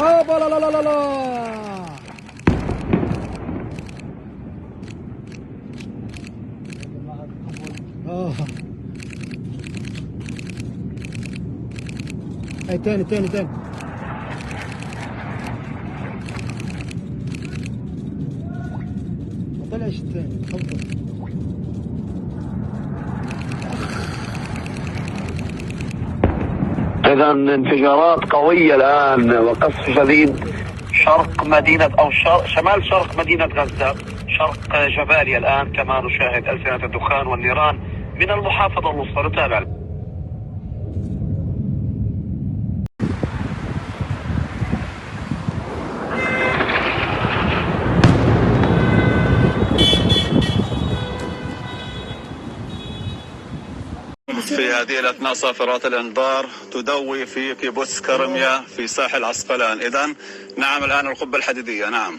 هوبا لا لا لا لا لا. هاي تاني تاني تاني. ما طلعش التاني خبط. إذا انفجارات قوية الآن وقصف شديد شرق مدينة أو شمال شرق مدينة غزة، شرق جباليا الآن كما نشاهد ألسنة الدخان والنيران من المحافظة الوسطى. نتابع. في هذه الأثناء صافرات الإنذار تدوي في كيبوتس كرميا في ساحل عسقلان. إذن نعم الآن القبة الحديدية نعم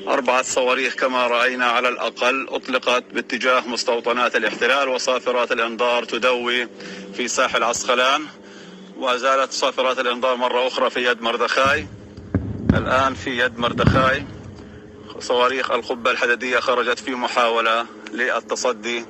4 صواريخ كما رأينا على الأقل أطلقت باتجاه مستوطنات الاحتلال، وصافرات الإنذار تدوي في ساحل عسقلان. وزالت صافرات الإنذار مرة أخرى في يد مردخاي. الآن في يد مردخاي صواريخ القبة الحديدية خرجت في محاولة للتصدي